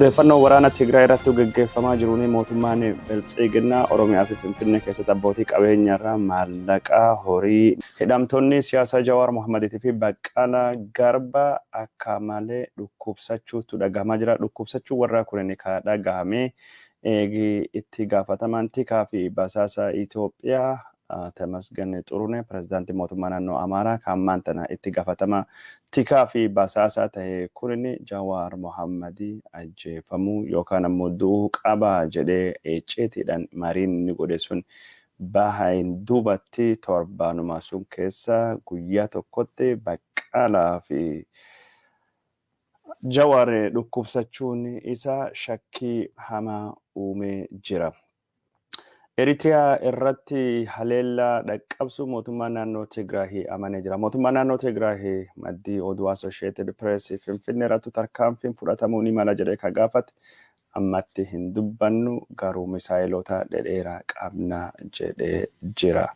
Odeeffannoo waraana Tigraay irratti gaggeeffamaa jiruun mootummaan Biltsiginnaa Oromiyaa fi Finfinnee keessatti abbootii qabeenyarraa maallaqaa horii hidhamtoonni siyaasaa Jawaar Mohammadiitii fi Baqqalaa Garbaa akka malee dhukkubsachuutu dhagahamaa jira. Dhukkubsachuu warraa kunin kan dhagahame itti gaafatamaan tikaa fi basaasa Itoophiyaa Temasgeen Xurunee pirezidaantii mootummaa naannoo Amaaraa kan ammaan tana itti gaafatama tikaa fi basaasa ta'e kunin Jawaar Mohammadii ajjeefamuu yookaan ammoo du'uu qaba jedhee icciitiidhaan mariin inni godhe sun bahayin duubatti torbaanuma sun keessa guyyaa tokkotti Baqqalaa fi Jawaar dhukkubsachuun isaa shakkii hamaa uumee jira. Eritrea irratti haleellaa dhaqqabsu mootummaan naannoo Tigraay amanee jira. Mootummaan naannoo Tigraay maddii oduu Associated Press Finfinnee irratti tarkaanfiin fudhatamuu ni mala jedhee kan gaafate ammatti hin dubbannu garuu misaayilota dhedheeraa qabna jedhee jira.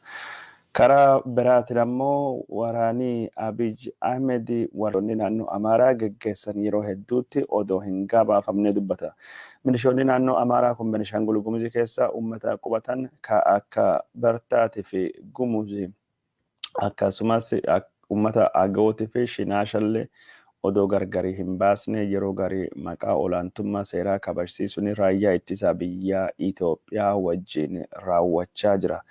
Karaa biraatiin ammoo waraanii Abiy Ahmed warroonni naannoo Amaaraa geggeessan yeroo hedduutti odoo hin gabaafamne dubbata. Milishoonni naannoo Amaaraa kun Beenishaangul Gumuzii keessa uummata qubatan akka Bartaatii fi Gumuzii akkasumas uummata Agawootii fi Shinaashallee odoo gargarii hin baasne yeroo garii maqaa olaantummaa seeraa kabachiisuun raayyaa ittisa biyyaa Itoophiyaa wajjin raawwachaa jira.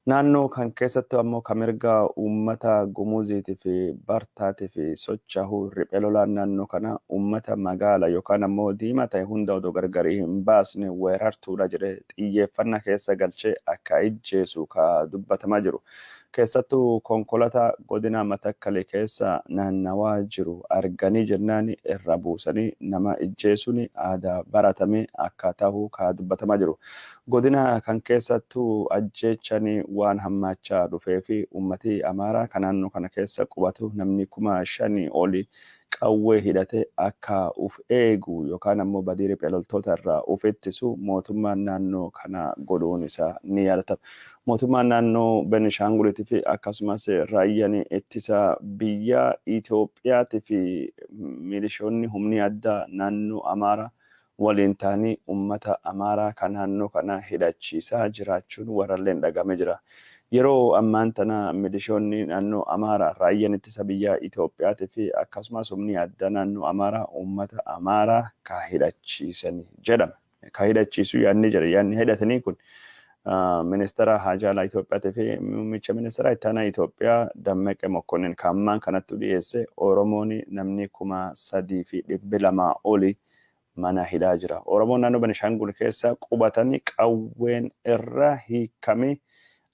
Naannoo kan keessatti ammoo kamirga uummata Gumuziitii fi Bartaatii fi socho'uu riphee lolaan naannoo kana uummata magaala yookaan ammoo diimaa ta'e hunda odoo gargarii hin baasne weerartuudha jedhee xiyyeeffannaa keessa galchee akka ijjeesu ka dubbatamaa jiru. Keessattuu konkolaataa godina Matakkalee keessa naannawaa jiru arganii jennaan irra buusanii nama ijjeesuun aadaa baratamee akka ta'u ka dubbatamaa jiru. Godina kan keessattuu ajjeechanii waan hammaachaa dhufee fi uummatii Amaaraa kan naannoo kana keessa qubatu namni 5,000 oli qawwee hidhatee akka uf eegu yookaan ammoo badii riphee loltoota irraa uf ittisu mootummaan naannoo kana godhuun isaa ni yaadatama. Mootummaan naannoo Beenishaanguliitii fi akkasumas raayyaan ittisa biyya Itoophiyaatii fi milishoonni humni addaa naannoo Amaaraa waliin ta'anii uummata Amaaraa kan naannoo kana hidhachiisaa jiraachuun warralleen dhagahame jira. Yeroo ammaan tana milishoonni naannoo Amaaraa raayyaan ittisa biyya Itoophiyaatii fi akkasumas humni addaa naannoo Amaaraa uummata Amaaraa ka hidhachiisan jedhama. Ka hidhachiisu yaadni jira. Yaadni hidhatanii kun ministeera Haajaalaa Itoophiyaatii fi muummicha ministeera ittaanaa Itoophiyaa Dammaqee Mokkonnin kan ammaan kanatti dhiyeesse Oromoon namni 3,200 oli mana hidhaa jira. Oromoon naannoo Beenishaangul keessa qubatanii qawween irra hiikamee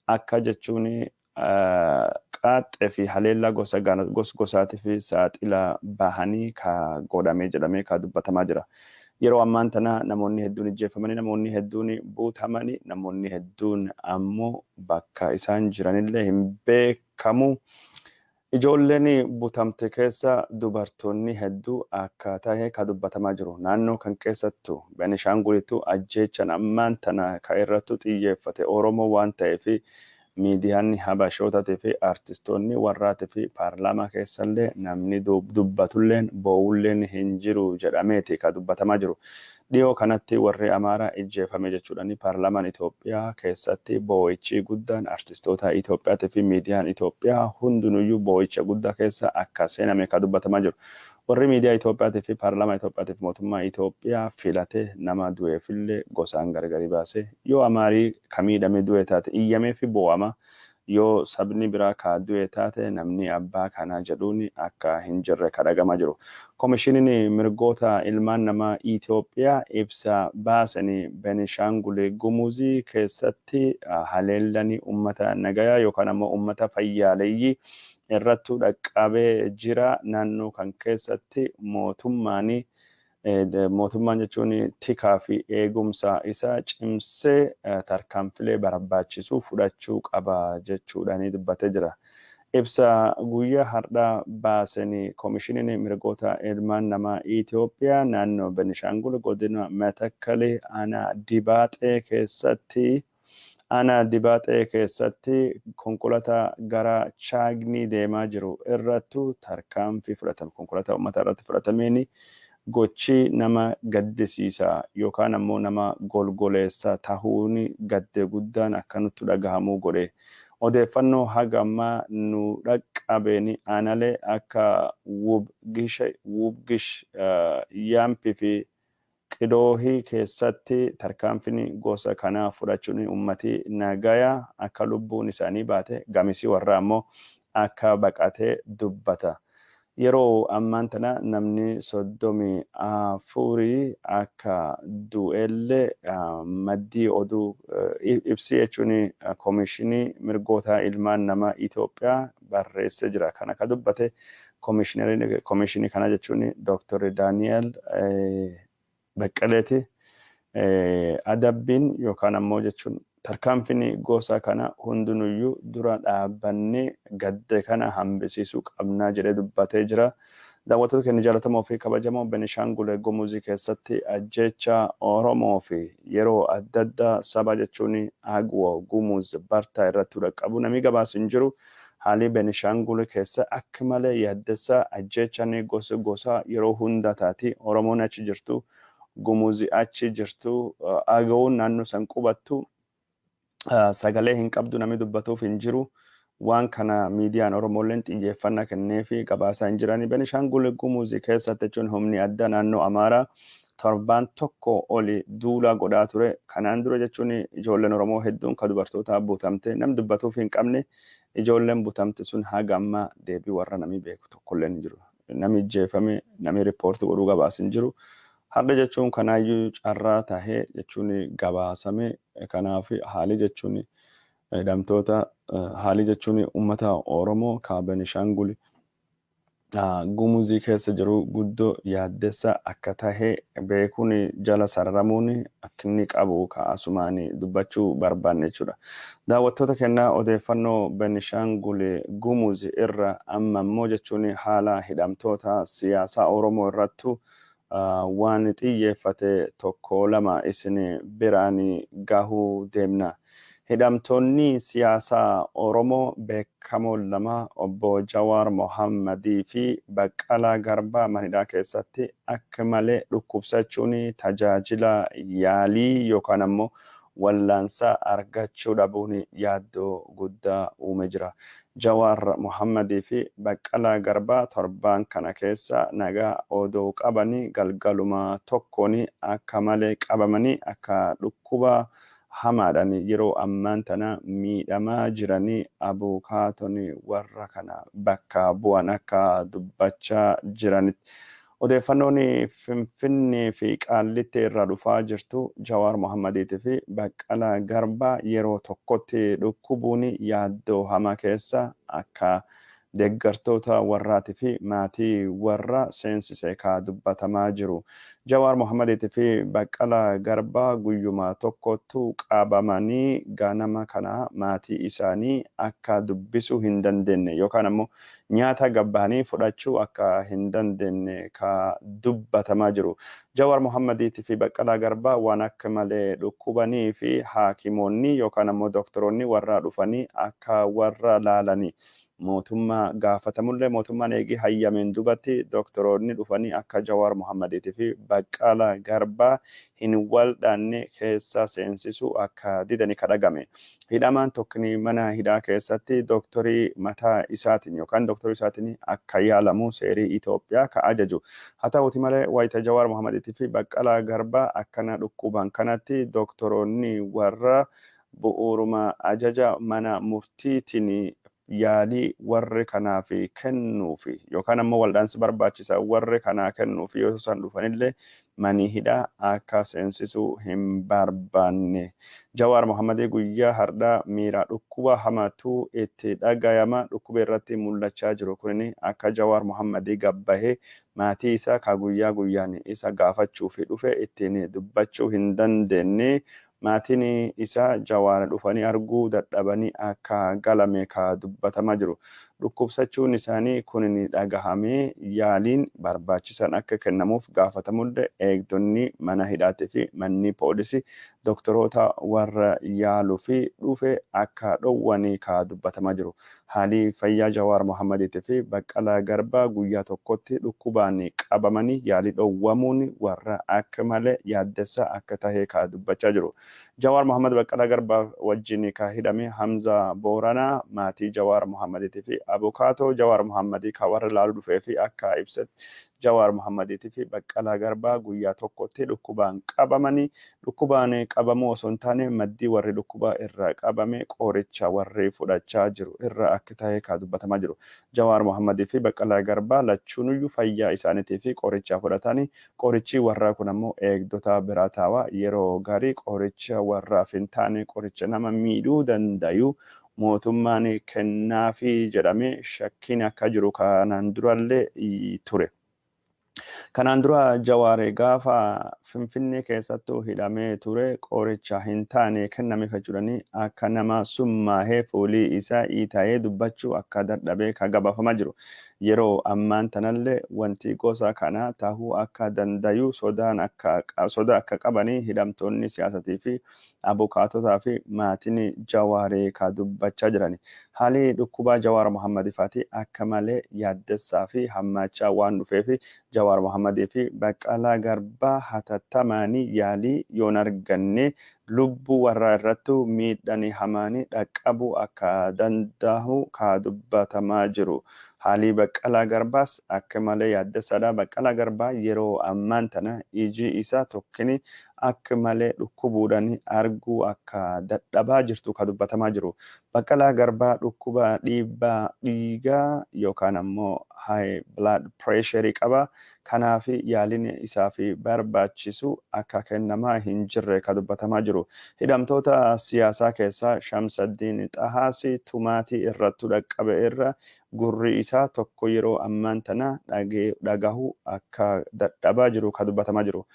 akka jechuun qaaxxee fi haleellaa gosaatii fi saaxila bahanii ka godhamee jedhamee ka dubbatamaa jira. Yeroo ammaan tana namoonni hedduun ijjeeffamanii, namoonni hedduun buutamanii, namoonni hedduun ammoo bakka isaan jiranillee hin beekamu. Ijoolleen butamte keessa dubartoonni hedduu akka ta'e ka dubbatamaa jiru. Naannoo kan keessattuu Beenishaanguliitu ajjeechan ammaan tana ka irrattu xiyyeeffate Oromoo waan ta'eef miidiyaan habashootatii fi artistoonni warraatii fi paarlaamaa keessallee namni dubbatulleen bo'ulleen hin jiru jedhameeti ka dubbatamaa jiru. Dhiyoo kanatti warri Amaaraa ijjeefame jechuudhaan paarlaamaan Itoophiyaa keessatti boo'ichi guddaan artistoota Itoophiyaatii fi miidiyaan Itoophiyaa hundinuyyuu boo'icha guddaa keessa akka seename ka dubbatamaa jiru. Warri miidiyaa Itoophiyaatii fi paarlaamaa Itoophiyaatiif mootummaa Itoophiyaa filatee nama du'eefillee gosaan gargari baase yoo Amaarii kamiidhame du'e taate iyyamee fi boo'ama. Yoo sabni biraa ka du'e taate namni abbaa kanaa jedhuun akka hin jirre ka dhagamaa jiru. Koomishiniin mirgoota ilmaan namaa Itoophiyaa ibsa baasanii Beenishaangul Gumuzii keessatti haleellanii uummata nagayaa yookaan ammoo uummata fayyaaleeyyii irrattu dhaqqabee jira. Naannoo kan keessatti mootummaan jechuun tikaa fi eegumsa isaa cimsee tarkaanfilee barbaachisuu fudhachuu qaba jechuudhaan dubbatee jira. Ibsa guyyaa har'aa baasanii koomishiniin mirgoota ilmaan namaa Itoophiyaa naannoo Beenishaangul godina Matakkalee ana dibaaxee keessatti konkolaataa gara Chaagnii deemaa jiru irrattu tarkaanfii fudhatame. Konkolaataa uummata irratti fudhatameen gochi nama gaddisiisaa yookaan ammoo nama golgoleessa tahuun gadde guddaan akka nutti dhagahamuu godhe. Odeeffannoo haga ammaa nu dhaqqabeeni aanalee akka wubgish yaampii fi qidoohii keessatti tarkaanfini gosa kanaa fudhachuun ummati nagaya akka lubbuun isaanii baate gamisii warra ammoo akka baqatee dubbata. Yeroo ammaan tana namni 34 akka du'ellee maddii oduu ibsi jechuun koomishinii mirgoota ilmaan nama Itoophiyaa barreessee jira. Kan akka dubbate koomishinii kana jechuun Dr. Daniel Beqqeleeti. Adabbiin yookaan ammoo jechuun tarkaanfini gosa kana hundinuyyuu dura dhaabannee gadde kana hambisiisuu qabnaa jedhee dubbatee jira. Daawwattoota keenya jaallatamoo fi kabajamoo Benishaangul Gumuz keessatti ajjecha Oromoo fi yeroo adda addaa saba jechuun Agwo Gumuz Bartaa irratti dhaqqabu namni gabaasu hin jiru. Haalli Benishaangul keessa akka malee yaaddessaa ajjechaan gosa yeroo hunda taati. Oromoon achi jirtu, Gumuz achi jirtu, Agwoon naannoo san qubattu. Sagalee hin qabdu namni dubbatuuf hin jiru. Waan kana miidiyaan Oromooleen xiyyeeffannaa kennee fi gabaasaa hin jirani. Benishaangul Gumuz keessatti jechuun humni addaa naannoo Amaaraa torbaan tokko oli duula godhaa ture. Kanaan dura jechuun ijoolleen Oromoo hedduun kan dubartootaa butamte namni dubbatuuf hin qabne ijoolleen butamte sun haga ammaa deebii warra namni beeku tokkollee hin jiru. Namni ijjeefame namni riippoortii godhuu gabaas hin jiru. Har'a jechuun kanaayyuu carraa tahee jechuun gabaasame kanaaf haali jechuun hidhamtoota haali jechuun uummata Oromoo ka Benishaangul Gumuz keessa jiru guddoo yaaddessa akka tahee beekuun jala sararamuun akka inni qabu kaasumaan dubbachuu barbaanne jechuudha. Daawwattoota kennaa odeeffannoo Benishaangul Gumuz irra amma immoo jechuun haala hidhamtoota siyaasaa Oromoo irrattu waan xiyyeeffate tokko lama isin biraan gahuu deemna. Hidhamtoonni siyaasaa Oromoo beekamoo lama obbo Jawaar Mohammadii fi Baqqalaa Garbaa manidhaa keessatti akka malee dhukkubsachuun tajaajila yaalii yookaan ammoo wallaansaa argachuu dhabuun yaaddoo guddaa uume jira. Jawaar Mohammadii fi Baqqalaa Garbaa torban kana keessa nagaa odoo qabanii galgaluma tokkoon akka malee qabamanii akka dhukkuba hamaadhaan yeroo ammaan tana miidhamaa jiranii abukaatonni warra kana bakka bu'an akka dubbachaa jiranitti. Odeeffannoon Finfinnee fi Qaallitti irraa dhufaa jirtu Jawaar Mohammadiitii fi Baqqalaa Garbaa yeroo tokkotti dhukkubuun yaaddoo hamaa keessa akka deeggartoota warraatii fi maatii warra seensisee ka dubbatamaa jiru. Jawaar Mohammadiitii fi Baqqalaa Garbaa guyyuma tokkottu qabamanii ganama kana maatii isaanii akka dubbisuu hin dandeenye yookaan ammoo nyaata gabbahanii fudhachuu akka hin dandeenye ka dubbatamaa jiru. Jawaar Mohammadiitii fi Baqqalaa Garbaa waan akka malee dhukkubanii fi haakimoonni yookaan ammoo doktoroonni warra dhufanii akka warra laalanii mootummaa gaafatamullee mootummaan eegi hayyameen dubatti doktoroonni dhufanii akka Jawaar Mohammadiitii fi Baqqalaa Garbaa hin waldhaanne keessa seensisuu akka didanii kadhagame. Hidhamaan tokkni mana hidhaa keessatti doktorii mataa isaatiin yookaan doktorii isaatiin akka yaalamu seerii Itoophiyaa ka ajaju. Haa ta'uuti malee wayita Jawaar Mohammadiitii fi Baqqalaa Garbaa akkana dhukkuban kanatti doktoroonni warra bu'uuruma ajaja mana murtiitiin yaalii warri kanaaf kennuufi yookaan ammoo wal'aansi barbaachisaa warri kanaa kennuufi yoo isaan dhufanillee mani hidhaa akka seensisuu hin barbaanne. Jawaar Mohammadii guyyaa har'aa miira dhukkuba hamaatu itti dhagayama dhukkuba irratti mul'achaa jiru kun akka Jawaar Mohammadii gabbahee maatii isaa ka guyyaa guyyaan isa gaafachuuf dhufe ittiin dubbachuu hin dandeenye. Maatiin isaa Jawaar dhufanii arguu dadhabanii akka galame ka dubbatamaa jiru. dhukkubsachuun isaanii kun ni dhagahamee yaaliin barbaachisan akka kennamuuf gaafatamullee eegdonni mana hidhaatii fi manni poolisii doktoroota warra yaaluu fi dhufe akka dhowwanii kaa dubbatamaa jiru. Haalli fayyaa Jawaar Mohammadiitii fi Baqqalaa Garbaa guyyaa tokkotti dhukkubaan qabamanii yaalii dhowwamuun warra akka malee yaaddessaa akka tahee kaa dubbachaa jiru. Jawaar Mohammad Baqqalaa Garbaa wajjin kaa hidhame Hamza Booranaa maatii Jawaar Mohammadiitii fi abukaatoo Jawaar Mohammadii kaa warra laaluu dhufee fi akka ibsatti Jawaar Mohammadiitii fi Baqqalaa Garbaa guyyaa tokkotti dhukkubaan qabamanii dhukkubaan qabamuu osoo hin taane maddii warri dhukkubaa irraa qabame qoricha warri fudhachaa jiru irra akka ta'e kaa dubbatamaa jiru. Jawaar Mohammadii fi Baqqalaa Garbaa lachuunuyyuu fayyaa isaaniitii fi qoricha fudhatanii qorichi warraa kun ammoo eegdota biraa taawaa yeroo gaarii qoricha warraaf hin taane qoricha nama miidhuu dandayu mootummaan kennaafi jedhamee shakkiin akka jiru kanaan durallee ture. Kanaan dura Jawaar gaafa Finfinnee keessattuu hidhamee ture qoricha hin taane kennameef jedhanii akka nama summaahee fuulii isaa iita'ee dubbachuu akka dadhabee ka gabaafamaa jiru. Yeroo ammaan tanallee wanti gosa kana tahuu akka dandayu sodaa akka qabanii hidhamtoonni siyaasatii fi abukaatotaa fi maatiin Jawaarii ka dubbachaa jirani. Haalli dhukkubaa Jawaar Mohammadiifaati akka malee yaaddessaa fi hammachaa waan dhufeef Jawaar Mohammadii fi Baqqalaa Garbaa hatattamaanii yaalii yoon arganne lubbuu warraa irrattu miidhanii hamaanii dhaqqabuu akka danda'u ka dubbatamaa jiru. Haalli Baqqalaa Garbaas akka malee yaaddessaadha. Baqqalaa Garbaa yeroo ammaan tana iji isaa tokkini akka malee dhukkubuudhaan arguu akka dadhabaa jirtu ka dubbatamaa jiru. Baqqalaa Garbaa dhukkuba dhiibbaa dhiigaa yookaan ammoo high blood pressure qaba. Kanaaf yaaliin isaaf barbaachisu akka kennamaa hin jirre ka dubbatamaa jiru. Hidhamtoota siyaasaa keessaa Shamsaddiin Xahaasii tumaatii irrattu dhaqqabe irra gurri isaa tokko yeroo ammaan tana dhagahu akka dadhabaa jiru ka dubbatamaa jiru.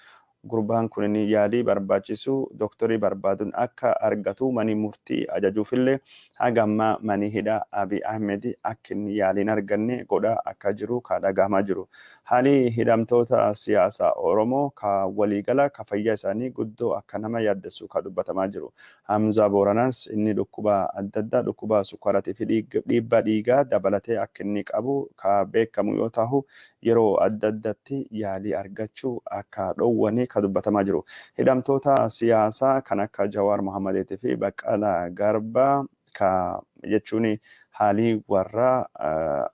Gurbaan kun yaalii barbaachisu doktorii barbaaduun akka argatu mani murtii ajajuufillee hagamma mani hidhaa Abiy Ahmed akka inni yaaliin arganne godha akka jiru ka dhagahamaa jiru. Haalli hidhamtoota siyaasaa Oromoo ka waliigala ka fayyaa isaanii guddoo akka nama yaaddessu ka dubbatamaa jiru. Hamza Booranaas inni dhukkuba adda addaa dhukkuba sukkaaraatii fi dhiibbaa dhiigaa dabalatee akka inni qabu ka beekamu yoo ta'u yeroo adda addaatti yaalii argachuu akka dhowwanii ka dubbatamaa jiru. Hidhamtoota siyaasaa kan akka Jawaar Mohammadiitii fi Baqqalaa Garbaa ka jechuun haalii warraa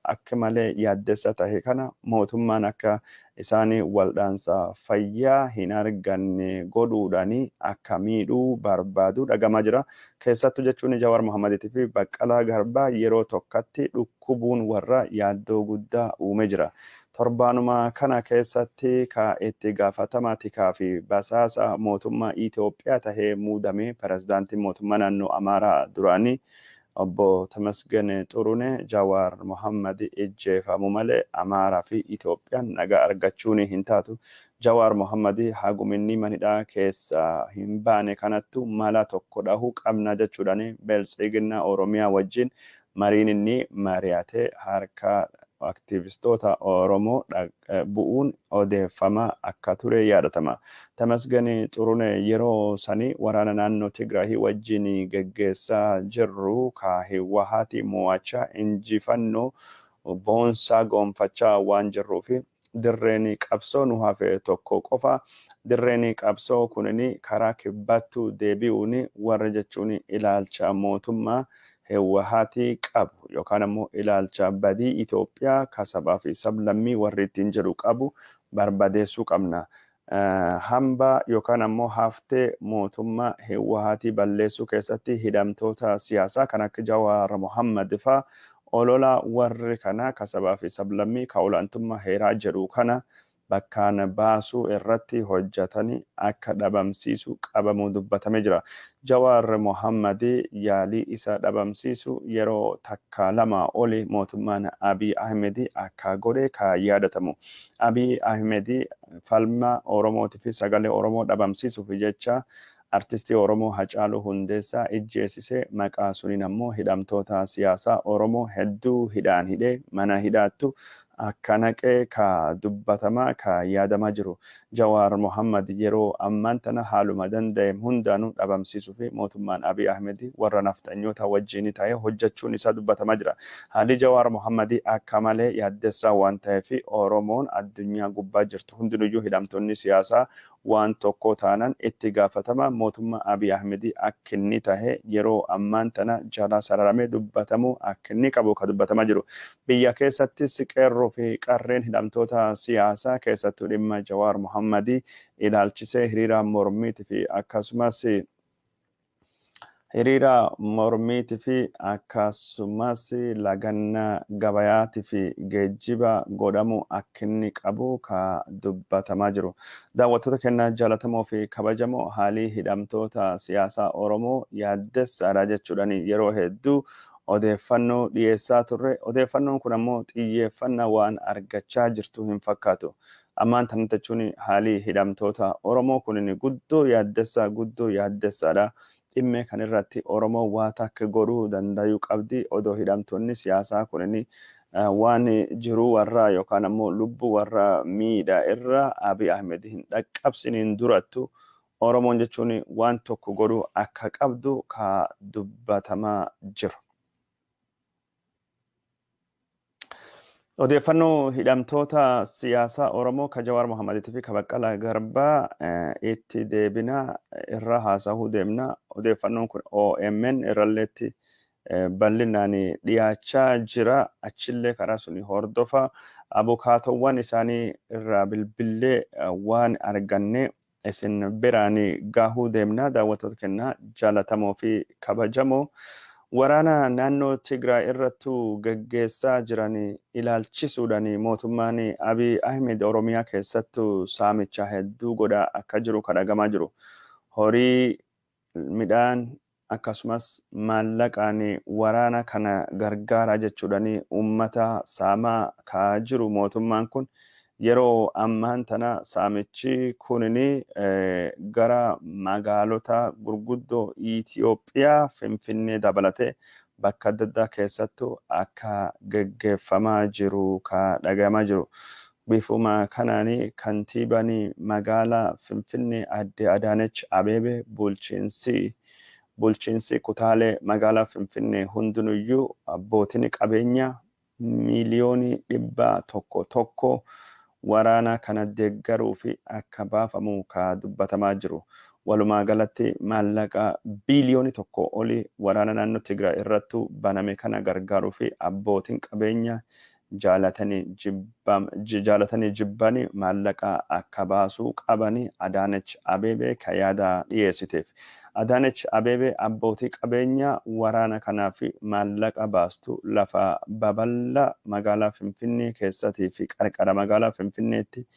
akka malee yaaddessa tahe kana mootummaan akka isaanii waldhaansa fayyaa hin arganne godhuudhaani akka miidhuu barbaadu dhagamaa jira. Keessattuu jechuun Jawaar Mohammadiitii fi Baqqalaa Garbaa yeroo tokkatti dhukkubuun warra yaaddoo guddaa uume jira. Torbaanuma kana keessatti ka itti gaafatamaa tikaa fi basaasa mootummaa Itoophiyaa tahee muudame pirezidaantii mootummaa naannoo Amaaraa duraanii obbo Tamasgen Xurune Jawaar Mohammad ejjeefamu malee Amaaraa fi Itoophiyaan nagaa argachuun hin taatu. Jawaar Mohammad haguminni manidhaa keessa hin baane kanattu mala tokko dhahuu qabna jechuudhaan Biltsiginnaa Oromiyaa wajjin mariin inni mari'ate harka aktivistoota Oromoo bu'uun odeeffama akka ture yaadatama. Tamasgen Xurune yeroo sanii waraana naannoo Tigraahii wajjin geggeessaa jirru ka Hiwaati mo'achaa injifannoo boonsaa goonfachaa waan jirruufi dirreen qabsoo nu hafe tokko qofa. Dirreen qabsoo kunini karaa kibbaattu deebi'uun warra jechuun ilaalcha mootummaa Hiwaati qabu yookaan ammoo ilaalcha badii Itoophiyaa kasabaa fi sablammii warri ittiin jedhu qabu barbadeessuu qabna. Hamba yookaan ammoo haftee mootummaa Hiwaati balleessuu keessatti hidhamtoota siyaasaa kan akka Jawaar Mohammad faa olola warri kana kasabaa fi sablammii ka olaantummaa heeraa jedhu kana bakkaan baasuu irratti hojjetanii akka dhabamsiisu qabamuu dubbatamee jira. Jawaar Mohammad yaalii isa dhabamsiisu yeroo takka lama oli mootummaan Abiy Ahmed akka godhe ka yaadatamu. Abiy Ahmed falma Oromootii fi sagalee Oromoo dhabamsiisuuf jecha artistii Oromoo Hacaaluu Hundeessaa ijjeessisee maqaa suniin ammoo hidhamtoota siyaasaa Oromoo hedduu hidhaan hidhee mana hidhaattu akka naqee ka dubbatamaa ka yaadamaa jiru. Jawaar Mohammad yeroo ammaan tana haaluma danda'e hundaanuu dhabamsiisuu fi mootummaan Abiy Ahmed warra naftanyoota wajjin ta'ee hojjechuun isaa dubbatamaa jira. Haalli Jawaar Mohammad akka malee yaaddessaa waan ta'eef Oromoon addunyaa gubbaa jirtu hundinuyyuu hidhamtoonni siyaasaa waan tokko taanan itti gaafatama mootummaa Abiy Ahmed akka inni tahe yeroo ammaan tana jala sararamee dubbatamu akka inni qabu ka dubbatamaa jiru. Biyya keessattis qeerroo fi qarreen hidhamtoota siyaasaa keessattuu dhimma Jawaar Mohammad ilaalchisee hiriira mormiitii fi akkasumas laganna gabayaatii fi geejjiba godhamu akka inni qabu ka dubbatamaa jiru. Daawwattoota kennaa jaallatamoo fi kabajamoo haalii hidhamtoota siyaasaa Oromoo yaaddessaadha jechuudhaan yeroo hedduu odeeffannoo dhiyeessaa turre. Odeeffannoon kun ammoo xiyyeeffannaa waan argachaa jirtu hin fakkaatu. Ammaan tana jechuun haalii hidhamtoota Oromoo kun guddoo yaaddessaadha. Dhimma kan irratti Oromoo waa takka godhuu danda'uu qabdi. Odoo hidhamtoonni siyaasaa kun waan jiruu warraa yookaan ammoo lubbuu warra miidhaa irra Abiy Ahmed hin dhaqqabsiniin durattu Oromoon jechuun waan tokko godhuu akka qabdu ka dubbatamaa jiru. Odeeffannoo hidhamtoota siyaasaa Oromoo ka Jawaar Mohammadiitii fi ka Baqqalaa Garbaa itti deebina irra haasa'uu deemna. Odeeffannoon kun OMN irralleetti bal'inaan dhiyaachaa jira. Achillee karaa suni hordofa. Abukaatowwan isaanii irraa bilbilee waan arganne isin biraan gahuu deemna. Daawwattoota kennaa jaallatamoo fi kabajamoo. Waraana naannoo Tigraay irrattu gaggeessaa jiran ilaalchisuudhaan mootummaan Abiy Ahmed Oromiyaa keessattuu saamicha hedduu godhaa akka jiru kadhagamaa jiru. Horii midhaan akkasumas maallaqaan waraana kana gargaara jechuudhaan uummata saamaa kaa jiru mootummaan kun. Yeroo ammaan tana saamichi kunini gara magaalota gurguddoo Itoophiyaa Finfinnee dabalatee bakka adda addaa keessattuu akka gaggeeffamaa jiru ka dhagahamaa jiru. Bifuma kanaani kantiibaan magaalaa Finfinnee Aadde Adaanech Abeebee bulchiinsi kutaalee magaalaa Finfinnee hundinuyyuu abbootiin qabeenyaa miiliyoonii 100 waraana kana deeggaruu fi akka baafamu ka dubbatamaa jiru. Walumaa galatti maallaqa biiliyoonii 1 oli waraana naannoo Tigraay irrattu baname kana gargaaruu fi abbootiin qabeenya jaalatanii jibbanii maallaqa akka baasuu qabanii Adaanech Abeebee ka yaada dhiyeessiteef. Adaanech Abeebee abbootii qabeenya waraana kanaaf maallaqa baastu lafa babal'aa magaalaa Finfinnee keessatii fi qarqara magaalaa Finfinneetti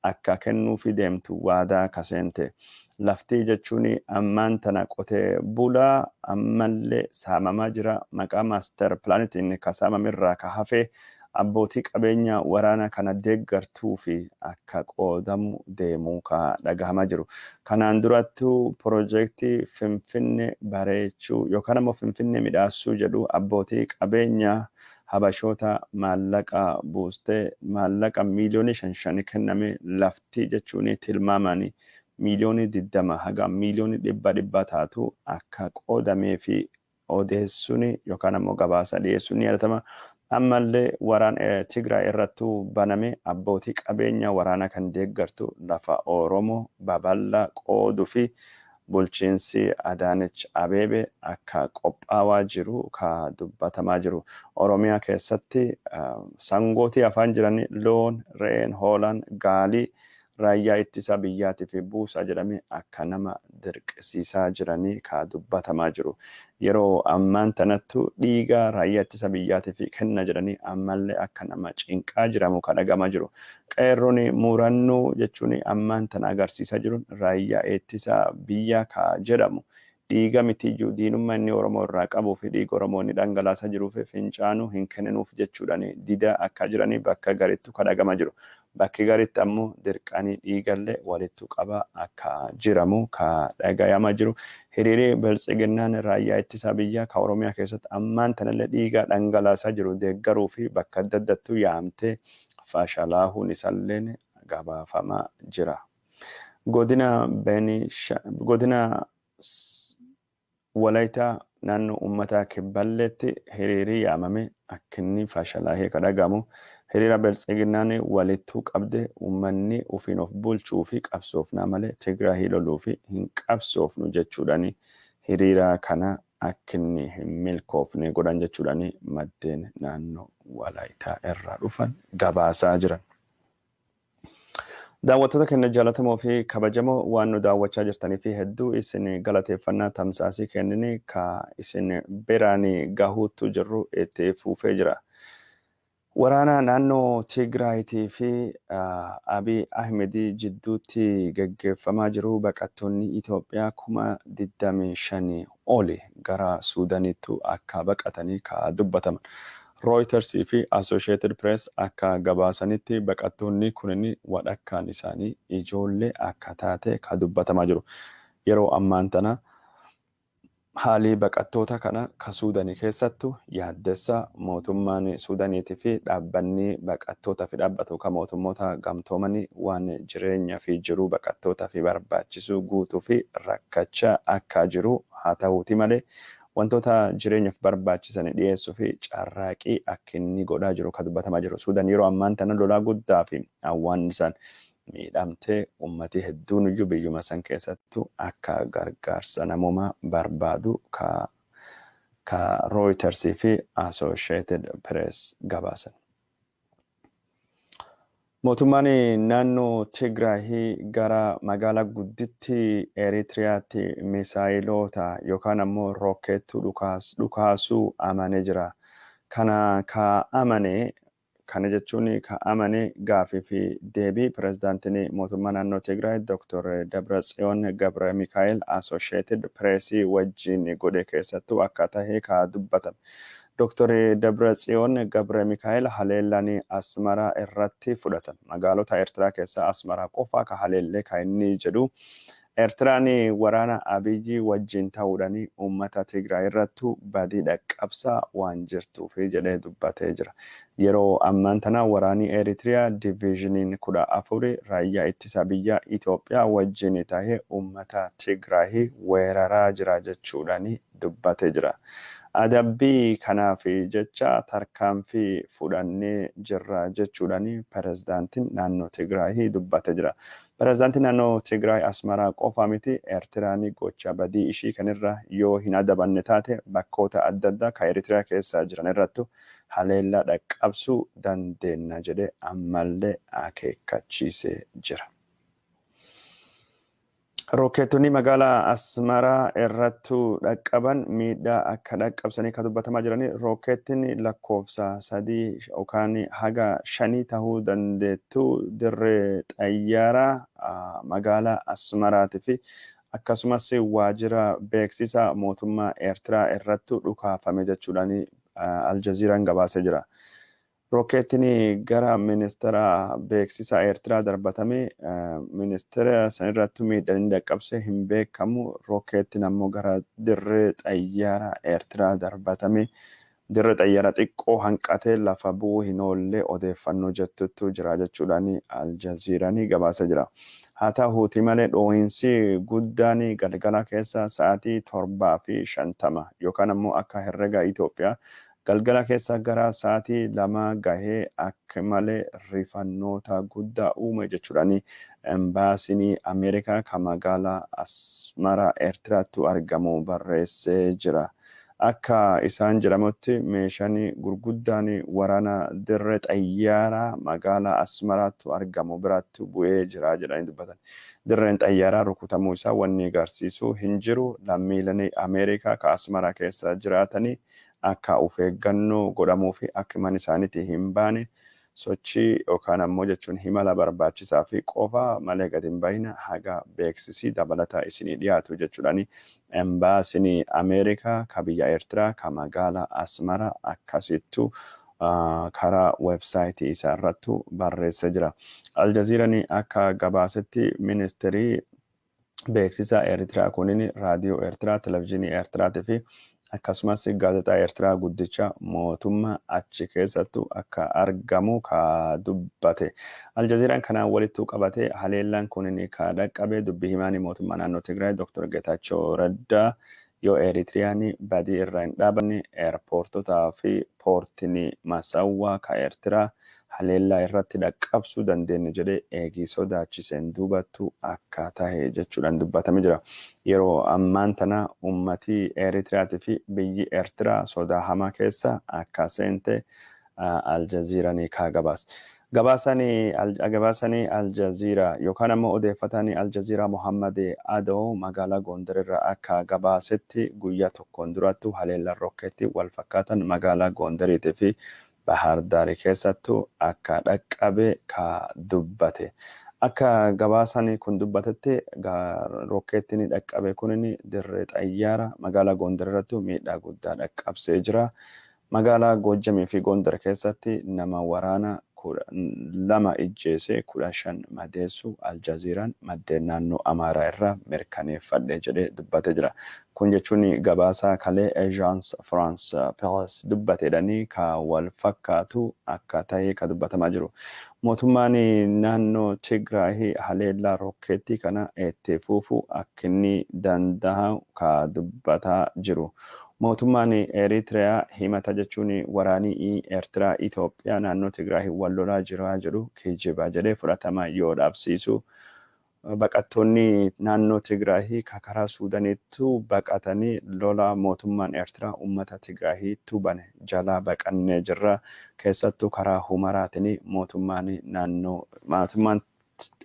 akka kennuufi deemtu waadaa kaseente. Laftii jechuun ammaan tana qotee bulaa ammallee saamamaa jira. Maqaa maaster pilaanitiin ka saamamirraa ka hafe abbootii qabeenya waraana kana deeggartuu fi akka qoodamu deemuu ka dhagahamaa jiru. Kanaan durattuu piroojeektii Finfinnee bareechuu yookaan ammoo Finfinnee midhaassuu jedhu abbootii qabeenya habashoota maallaqa buustee maallaqa miiliyoonii 5 kenname laftii jechuun tilmaamanii miiliyoonii 20 haga miiliyoonii 100 taatu akka qoodamee fi odeessuun yookaan ammoo gabaasa dhiyeessuun ni yaadatama. Ammallee waraana Tigraay irrattu baname abbootii qabeenya waraana kan deeggartu lafa Oromoo babal'aa qooduu fi bulchiinsi Adaanech Abeebee akka qophaawaa jiru ka dubbatamaa jiru. Oromiyaa keessatti sangootii afaan jiran loon, re'een, hoolaan, gaalii raayyaa ittisa biyyaatiif buusa jedhame akka nama dirqisiisaa jiranii ka dubbatamaa jiru. Yeroo ammaan tanattu dhiiga raayyaa ittisa biyyaatiif kenna jedhanii ammallee akka nama cinqaa jiramu ka dhagahamaa jiru. Qeerroon murannoo jechuun ammaan tana agarsiisaa jiruun raayyaa ittisa biyyaa ka jedhamu. Dhiiga mitiyyuu diinummaa inni Oromoo irraa qabuu fi dhiiga Oromoo inni dhangalaasaa jiruu fi fincaanuu hin kenninuuf jechuudhaan dida akka jiranii bakka garittu ka dhagahamaa jiru. bakki garitti ammoo dirqanii dhiigallee walittu qaba akka jiramu ka dhagayamaa jiru. Hiriirri biltsiginnaan raayyaa ittisa biyyaa ka Oromiyaa keessatti ammaan tanallee dhiiga dhangalaasaa jiru deeggaruu fi bakka adda addattuu yaamtee fashalaahuun isaalleen gabaafamaa jira. Godina Walaytaa naannoo uummataa kibballeetti hiriirii yaamame akkinni fashalaahee ka dhagamu. Hiriira biltsiginnaan walittuu qabde uummanni ofiin of bulchuu fi qabsoofnaa malee Tigraahii loluu fi hin qabsoofnu jechuudhaani hiriira kana akkinni hin milkoofne godhan jechuudhaani maddeen naannoo Walaytaa irraa dhufan gabaasaa jiran. Daawwattoota keenya jaallatamoo fi kabajamoo waan nu daawwachaa jirtanii fi hedduu isin galateeffannaa tamsaasii kennine ka isin biraan gahuutu jirru itti fufee jira. Waraana naannoo Tigraayitii fi Abiy Ahmedii jidduutti gaggeeffamaa jiru baqattoonni Itoophiyaa 25,000 oli gara Suudaaniitti akka baqatanii ka dubbataman. Reuters fi Associated Press akka gabaasanitti baqattoonni kunniin wadhakkaan isaanii ijoollee akka taate ka dubbatamaa jiru. Yeroo ammaan tana haalli baqattoota kana ka Suudaanii keessattu yaaddessa mootummaan Suudaaniitii fi dhaabbanni baqattootaa fi dhaabbatu ka mootummoota gamtoomanii waan jireenya fi jiruu baqattootaa fi barbaachisu guutuu fi rakkachaa akka jiru haa ta'uuti malee wantoota jireenyaaf barbaachisan dhiyeessuu fi carraaqii akka inni godhaa jiru ka dubbatamaa jiru. Suudaan yeroo ammaan tana lolaa guddaa fi awwaannisaan miidhamtee uummatii hedduun iyyuu biyyuma san keessattuu akka gargaarsa namoomaa barbaadu ka Reuters fi Associated Press gabaasan. Mootummaan naannoo Tigraahii gara magaalaa gudditti Eritiriyaatti misaayilota yookaan ammoo rookeettuu dhukaasuu amanee jira. Kana jechuun ka amane gaafii fi deebii pirezidaantiin mootummaa naannoo Tigraay Dr. Dabratsiyoon Gabre Mikaa'el Associated Press wajjin godhe keessattuu akka tahee ka dubbatame. Dr. Dabratsiyoon Gabre Mikaa'el haleellaan Asmaraa irratti fudhatan. Magaalota Eertiraa keessaa Asmaraa qofaa ka haleellee ka inni jedhu. Eertiraan waraana Abiyyi wajjin ta'uudhaan uummata Tigraay irrattu badii dhaqqabsaa waan jirtuuf jedhee dubbatee jira. Yeroo ammaan tana waraanni Eritiriyaa diviizhiniin 14 raayyaa ittisa biyyaa Itoophiyaa wajjin tahee uummata Tigraay weeraraa jira jechuudhaan dubbatee jira. Adabbii kanaaf jecha tarkaanfii fudhannee jirra jechuudhaan pirezidaantiin naannoo Tigraay dubbatee jira. Pirezidaantiin naannoo Tigraay Asmaraa qofa miti Eertiraan gocha badii ishii kanirra yoo hin adabanne taate bakkoota adda addaa ka Eritiriyaa keessa jiran irrattu haleellaa dhaqqabsuu dandeenya jedhee ammallee akeekkachiisee jira. Rookeetonni magaalaa Asmaraa irrattu dhaqqaban miidhaa akka dhaqqabsanii ka dubbatamaa jiranii rookeettiin lakkoofsa 3 yookaan haga 5 tahuu dandeettu dirree xayyaaraa magaalaa Asmaraatii fi akkasumas waajjira beeksisa mootummaa Eertiraa irrattu dhukaafame jechuudhaan Aljaziiraan gabaasee jira. Rookeettiin gara ministeera beeksisa Eertiraa darbatame ministeera sanirrattu miidhaan dhaqqabse hin beekamu. Rookeettiin ammoo gara dirree xayyaaraa Eertiraa darbatame dirree xayyaaraa xiqqoo hanqatee lafa bu'uu hin oolle odeeffannoo jettutu jira jechuudhaan Aljaziiraan gabaasee jira. Haa ta'uuti malee dhoohinsi guddaan galgala keessa sa'aatii 7:50 yookaan ammoo akka herrega Itoophiyaa galgala keessa gara sa'aatii 2 gahee akka malee rifannoota guddaa uume jechuudhaan embaasiin Ameerikaa kan magaalaa Asmaraa Eertiraatti argamu barreessee jira. Akka isaan jedhamutti meeshaan gurguddaan waraana dirree xayyaaraa magaalaa Asmaraatti argamu biratti bu'ee jira jedhanii dubbatan. Dirreen xayyaaraa rukutamuu isaa wanni agarsiisu hin jiru. Lammiileen Ameerikaa ka Asmaraa keessa jiraatanii akka of eeggannoo godhamuu fi akka mana isaaniitti hin baane sochii yookaan ammoo jechuun himala barbaachisaa fi qofa malee gadi hin bahin haga beeksisii dabalataa isinii dhiyaatu jechuudhaan embaasiin Ameerikaa ka biyya Eertiraa ka magaalaa Asmaraa akkasittu karaa websaayitii isaa irrattu barreessee jira. Aljaziiraan akka gabaasetti ministeerii beeksisaa Eertiraa kunin raadiyoo Eertiraa, televezyiinii Eertiraatii fi akkasumas gaazexaa Eertiraa guddicha mootummaa achi keessattu akka argamu ka dubbate. Aljaziiraan kanaan walittuu qabate haleellaan kunin ka dhaqqabe dubbii himaanii mootummaa naannoo Tigraay Dr. Geetaachoo Raddaa yoo Eeritiriyaan badii irraa hin dhaabanne eerpoortotaa fi poortiin Masawwaa ka Eertiraa haleellaa irratti dhaqqabsuu dandeenya jedhee eegii sodaachiseen duubattu akka tahe jechuudhaan dubbatame jira. Yeroo ammaan tana ummatii Eeritiriyaatii fi biyyi Eertiraa sodaa hamaa keessa akka seente Aljaziiraan kaa gabaas. Gabaasanii Aljaziiraa yookaan ammoo odeeffatanii Aljaziiraa Mohammad Adoo magaalaa Gondar irraa akka gabaasetti guyyaa tokkoon durattu haleellaan rokkeetti wal fakkaatan magaalaa Gondariitii fi Bahar Daarii keessattu akka dhaqqabe ka dubbate. Akka gabaasanii kun dubbatetti rokkeettiin dhaqqabe kunin dirree xayyaara magaalaa Gondar irratti miidhaa guddaa dhaqqabsee jira. Magaalaa Goojjamii fi Gondar keessatti nama waraana 2 ijjeesee 15 madeessu Aljaziiraan maddeen naannoo Amaaraa irraa mirkaneeffadhe jedhee dubbate jira. Kun jechuun gabaasaa kalee Agence France Presse dubbateedhanii ka wal fakkaatu akka ta'e ka dubbatamaa jiru. Mootummaan naannoo Tigraay haleellaa rokkeettii kana itti fufuu akka inni danda'u ka dubbataa jiru. Mootummaan Eritiriyaa himata jechuun waraanii Eertiraa Itoophiyaa naannoo Tigraay wal lolaa jiraa jedhu kijiba jedhee fudhatama yoo dhaabsiisu. Baqattoonni naannoo Tigraay karaa Suudaaniitti baqatanii lola mootummaan Eertiraa uummata Tigraayiitti bane jalaa baqannee jirra. Keessattuu karaa Humaraatiin mootummaan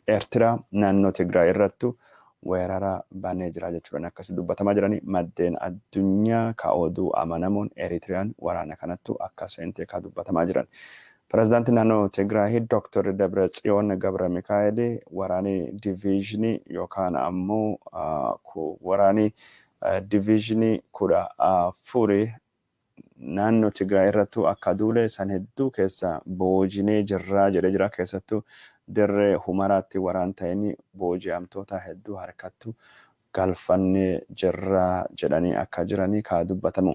Eertiraa naannoo Tigraay irrattu weerara banee jira jechuudhaan akkasii dubbatamaa jiranii maddeen addunyaa ka ODUU amanamuun Eritiriyaan waraana kanattu akka seentee ka dubbatamaa jiran. Pirezidaantiin naannoo Tigraay Dr. Dabratsiyoon Gabramikaa'el waraanii diviizhinii yookaan ammoo waraanii diviizhinii 14 naannoo Tigraay irrattu akka duule san hedduu keessa boojinee jirraa jedhee jira. Keessattuu dirree Humaraatti waraan ta'anii booji'amtoota hedduu harkattu galfannee jirraa jedhanii akka jiranii ka dubbatamu.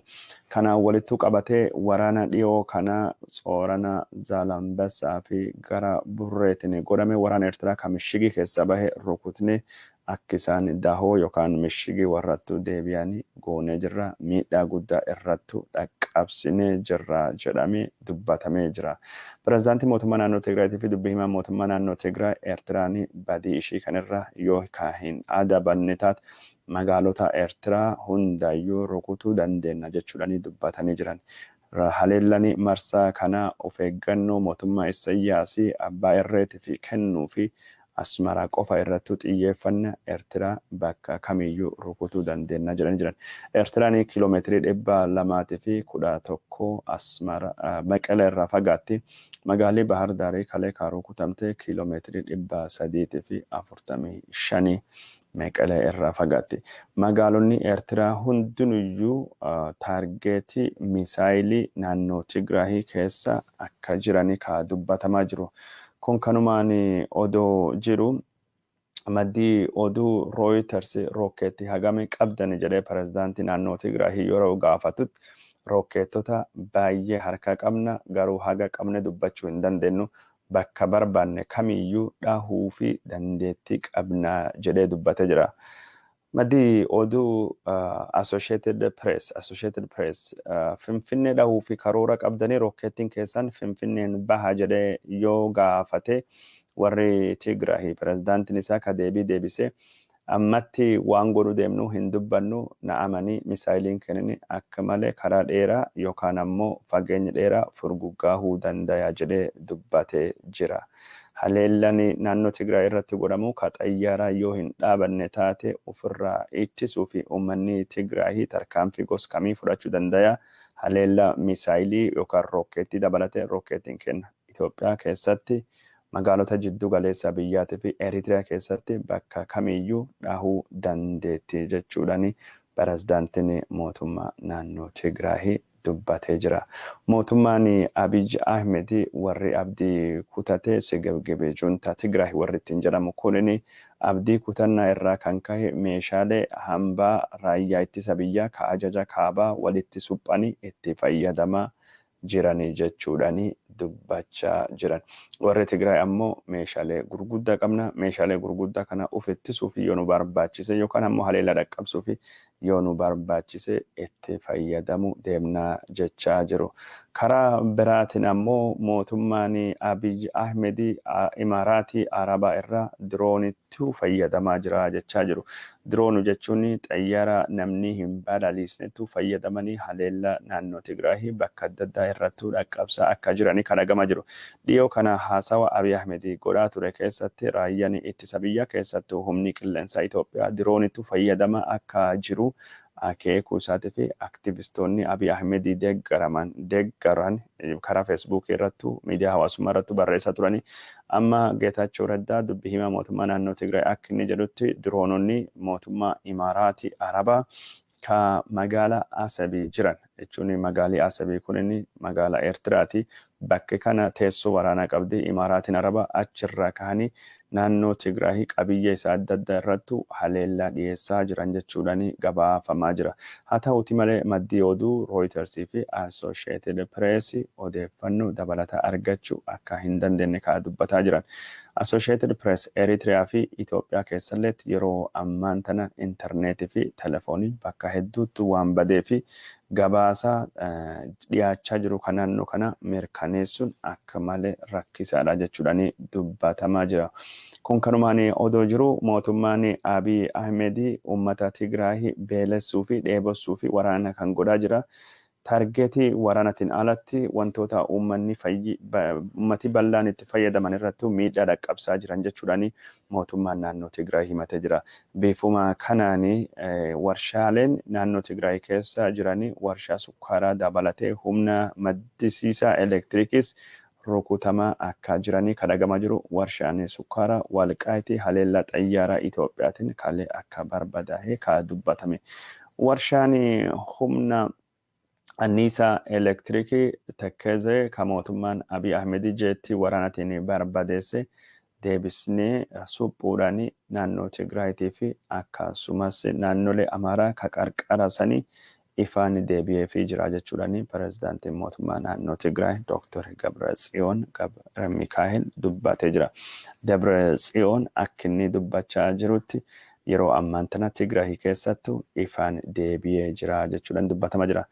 Kanaan walittuu qabatee waraana dhiyoo kana Soorana Zaalambessaa fi gara Burreetiin godhame waraana Eertiraa ka mishigii keessa bahe rukutne akka isaan dahoo yookaan mishigii warrattu deebi'anii goonee jirra miidhaa guddaa irrattu dhaqqabsinee jirra jedhamee dubbatamee jira. Pirezidaantii mootummaa naannoo Tigraayitii fi dubbii himaa mootummaa naannoo Tigraay Eertiraan badii ishii kanarra yoo hin adabanne taate magaalota Eertiraa hundayyuu rukutuu dandeenya jechuudhaan dubbatanii jiran. Haleellanii marsaa kana of eeggannoo mootummaa Isaayyaasii abbaa irreetii fi kennuu fi Asmaraa qofa irrattu xiyyeeffannaa Eertiraa bakka kamiyyuu rukutuu dandeenya jedhanii jiran. Eertiraan kiiloomeetirii 211 Asmaraa Maqalee irraa fagaatti. Magaalli Bahar Daarii kalee ka rukutamte kiiloomeetirii 345 Maqalee irraa fagaatti. Magaalonni Eertiraa hundinuyyuu taargeetii misaayilii naannoo Tigraay keessa akka jiranii ka dubbatamaa jiru. Kun kanumaan odoo jiru maddii oduu Reuters rokkeetti hagame qabdan jedhee pirezidaantii naannoo Tigraay yeroo gaafatutti rokkeettota baay'ee harka qabna garuu haga qabne dubbachuu hin dandeenyu bakka barbaanne kamiyyuu dhahuu fi dandeettii qabna jedhee dubbatee jira. Maddii oduu Associated Press Finfinnee dhahuu fi karoora qabdanii rokkeettiin keessan Finfinneen baha jedhee yoo gaafate warri Tigraay pirezidaantiin isaa ka deebisee ammatti waan godhu deemnu hin dubbannu na'amanii misaayiliin kennin akka malee karaa dheeraa yookaan ammoo fageenya dheeraa furguggaahuu danda'a jedhee dubbatee jira. Haleellanii naannoo Tigraay irratti godhamu ka xayyaaraa yoo hin dhaabanne taate ofirraa ittisuu fi uummanni Tigraay tarkaanfii gosa kamii fudhachuu danda'a. Haleellaa misaayilii yookaan rokkeettii dabalatee rokkeettiin kenna Itoophiyaa keessatti magaalota jiddu galeessa biyyaatii fi Eritiriyaa keessatti bakka kamiyyuu dhahuu dandeetti jechuudhaan pirezidaantiin mootummaa naannoo Tigraay dubbatee jira. Mootummaan Abiy Ahmed warri abdii kutatee sigabgabee junta Tigraay warri ittiin jedhamu kunini abdii kutannaa irraa kan ka'e meeshaalee hambaa raayyaa ittisa biyyaa ka ajaja kaabaa walitti suphanii itti fayyadamaa jiranii jechuudhani dubbachaa jiran. Warri Tigraay ammoo meeshaalee gurguddaa qabna. Meeshaalee gurguddaa kana of ittisuuf yoo nu barbaachise yookaan ammoo haleela dhaqqabsuuf yoo nu barbaachise itti fayyadamu deemnaa jechaa jiru. Karaa biraatiin ammoo mootummaan Abiy Ahmed Imaaraatii Arabaa irraa diroonittuu fayyadamaa jira jechaa jiru. Diroonu jechuun xayyaara namni hin balaliisnetu fayyadamanii haleella naannoo Tigraay bakka adda addaa irrattuu dhaqqabsaa akka jirani kan argamaa jiru. Dhiyoo kana haasawa Abiy Ahmed godhaa ture keessatti raayyaan ittisa biyyaa keessattuu humni qilleensaa Itoophiyaa diroonittuu fayyadamaa akka jiru akeekuu isaatii fi aktivistoonni Abiy Ahmed deeggaran karaa feesbuukii irrattu miidiyaa hawaasummaa irrattu barreessaa turani. Amma Geetaachoo Raddaa dubbii himaa mootummaa naannoo Tigraay akka inni jedhutti diroononni mootummaa Imaaraatii Arabaa ka magaalaa Asabii jiran jechuun magaalii Asabii kunin magaalaa Eertiraati. Bakki kana teessoo waraanaa qabdi. Imaaraatiin Arabaa achirraa ka'anii naannoo Tigraay qabiyyee isaa adda addaa irrattu haleellaa dhiyeessaa jiran jechuudhani gabaafamaa jira. Haa ta'uuti malee maddii oduu Rooyitarsii fi Associated Press odeeffannoo dabalataa argachuu akka hin dandeenye kaa dubbataa jiran. Associated Press Eritrea fi Itoophiyaa keessatti yeroo ammaan tana intarneetii fi telefoonii bakka hedduutti waan badee fi gabaasa dhiyaachaa jiru kan naannoo kana mirkaneessuun akka malee rakkisaadha jechuudhani dubbatamaa jira. Kun kanumaan odoo jiru mootummaan Abiy Ahmed uummata Tigraay beelessuu fi dheebossuu fi waraana kan godhaa jira. Targeetii waraanatiin alatti wantoota uummati bal'aan itti fayyadaman irratti miidhaa dhaqqabsaa jiran jechuudhani mootummaan naannoo Tigraay himatee jira. Beefuma kanaan warshaaleen naannoo Tigraay keessa jirani warshaa sukkaaraa dabalatee humna maddisiisaa elektiriikis rukutamaa akka jiranii kan argamaa jiru. Warshaan sukkaaraa Walqaayitii haleellaa xayyaaraa Itoophiyaatiin kalee akka barbadaa'e ka dubbatame. Warshaan humna anniisaa elektirikii Tekkezee ka mootummaan Abiy Ahmed jeetti waraanatiin barbadeesse deebisnee suphuudhaan naannoo Tigraayitii fi akkasumas naannolee Amaaraa ka qarqarasanii ifaan deebi'eefii jira jechuudhani pirezidaantiin mootummaa naannoo Tigraay Dr. Gabratsiyoon Gabramikaa'el dubbatee jira. Gabratsiyoon akka inni dubbachaa jirutti yeroo ammaan tana Tigraay keessattu ifaan deebi'ee jira jechuudhaan dubbatama jira.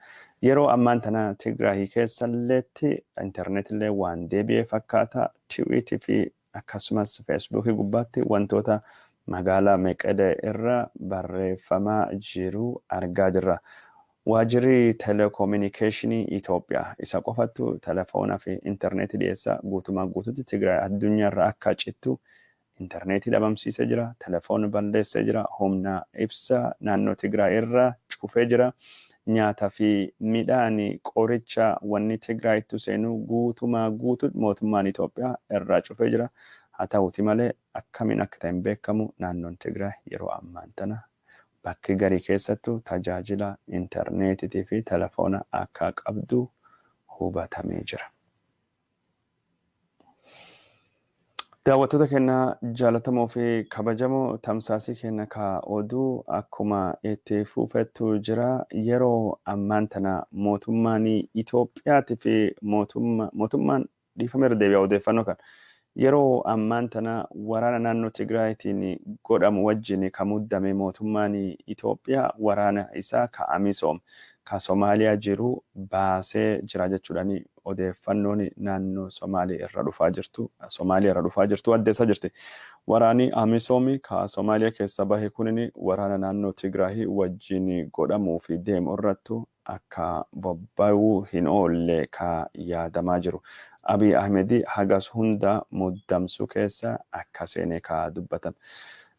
Yeroo ammaan tana Tigraay keessatti internetillee waan deebi'ee fakkaata. Tiwiitii fi akkasumas feesbuukii gubbaatti wantoota magaalaa Meqedee irra barreeffamaa jiru argaa jirra. Waajjirri telekominikeeshinii Itoophiyaa isa qofattu telefoonaa fi intarneetii dhiyeessaa guutumaan guututti Tigraay addunyaa irraa akka cittu intarneetii dhabamsiisee jira. Telefoon balleessee jira. Humna ibsaa naannoo Tigraay irraa cufee jira. Nyaataa fi midhaan qoricha wanni Tigraayitti seenu guutumaa guutu mootummaan Itoophiyaa irraa cufee jira. Haa ta'uuti malee akkamiin akka ta'e hin beekamu naannoon Tigraay yeroo ammaan tana bakki garii keessattuu tajaajila intarneetii fi telefoona akka qabdu hubatamee jira. Daawwattoota keenya jaalatamoo fi kabajamoo tamsaasii keenya ka oduu akkuma itti fufettu jira. Yeroo ammaan tana mootummaan Itoophiyaatii fi mootummaan dhiifameera deebi'aa odeeffannoo kan yeroo ammaan tana waraana naannoo Tigraayitiin godhamu wajjin kan muddame mootummaan Itoophiyaa waraana isaa ka AMISOM ka Somaaliyaa jiru baasee jira jechuudhani odeeffannoon naannoo Somaaliyaa irra dhufaa jirtu addeessaa jirti. Waraani AMISOM ka Somaaliyaa keessa bahe kunin waraana naannoo Tigraay wajjin godhamuu fi deemu irrattu akka bobba'uu hin oolle ka yaadamaa jiru. Abiy Ahmed hagas hunda muddamsu keessa akka seenee ka dubbatame.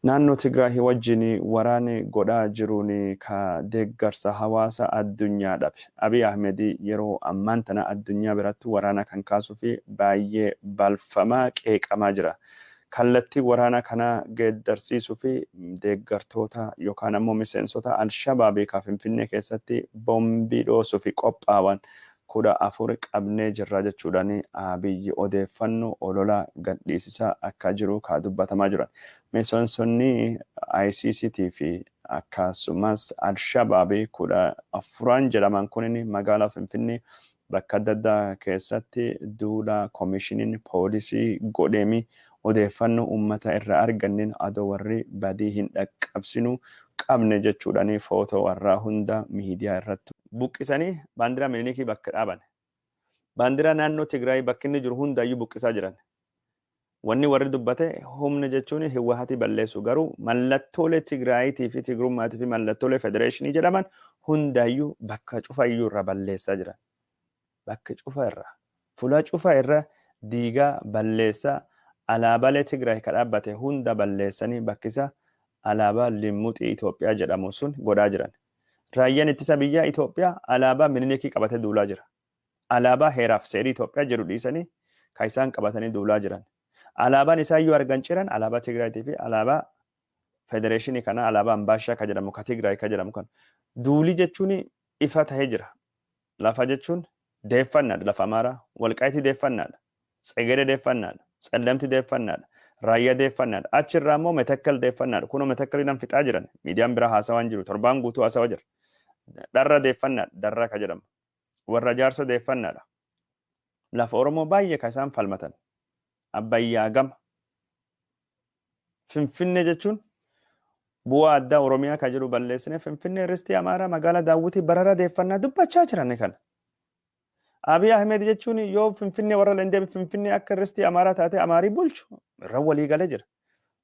Naannoo Tigraay wajjin waraana godhaa jiruun ka deeggarsa hawaasa addunyaa dhabe. Abiy Ahmed yeroo ammaan tana addunyaa biratti waraana kan kaasuu fi baay'ee balfamaa qeeqamaa jira. kallattii waraana kana geeddarsiisuu fi deeggartoota yookaan ammoo miseensota Alshabaabii ka Finfinnee keessatti boombii dhoosuu fi qophaa'an 14 qabnee jirra jechuudhaan Abiyyi odeeffannoo ololaa gadhiisisaa akka jiru ka dubbatamaa jiran. Miseensonni ICCT fi akkasumas Alshabaabii 14 jedhaman kun magaalaa Finfinnee bakka adda addaa keessatti duula koomishiniin poolisii godheemi odeeffannoo uummata irraa arganneen adoo warri badii hin dhaqqabsinu qabne jechuudhaan footoo warraa hunda miidiyaa irratti buqqisanii baandiraa Minilikii bakka dhaaban. Baandiraa naannoo Tigraay bakki inni jiru hundaayyuu buqqisaa jiran. Wanni warri dubbate humna jechuun Hiwaatii balleessu garuu mallattoolee Tigraayitii fi Tigrummaatii fi mallattoolee Federeeshinii jedhaman hundaayyuu bakka cufayyuu irra balleessaa jiran. Bakka cufa irra fuula cufa irra diigaa balleessaa alaabaalee Tigraay ka dhaabbate hunda balleessanii bakkisa alaabaa limmuxii Itoophiyaa jedhamu sun godhaa jiran. Raayyaan ittisa biyyaa Itoophiyaa alaabaa Minilikii qabatee duulaa jira. Alaabaa heeraaf seerii Itoophiyaa jedhu dhiisanii ka isaan qabatanii duulaa jiran. Alaabaan isaayyuu argan ciran alaabaa Tigraayitii fi alaabaa Federeeshinii kana alaabaa Ambaashaa ka jedhamu ka Tigraay ka jedhamu kan duulii jechuun ifa tahee jira. Lafa jechuun deeffannaadha lafa Amaaraa, Walqaayitii deeffannaadha, Tsegere deeffannaadha, Tsallamti deeffannaadha, Raayyaa deeffannaadha. Achirraa immoo Metakkal deeffannaadha. Kunoo Metakkaliidhaan fixaa jiran miidiyaan biraa haasawaan jiru torbaan guutuu haasawaa jira. Dharra deeffannaadha, Darraa ka jedhamu. Warra Jaarsoo deeffannaadha. Lafa Oromoo baay'ee ka isaan falmatan. Abbayyaa gama. Finfinnee jechuun bu'aa addaa Oromiyaa ka jedhu balleessine Finfinnee Ristii Amaaraa magaalaa Daawwitii Barara deeffannaa dubbachaa jiran kana. Abiy Ahmed jechuun yoo Finfinnee warra lendee Finfinnee akka Ristii Amaaraa taate Amaarii bulchu irra walii galee jira.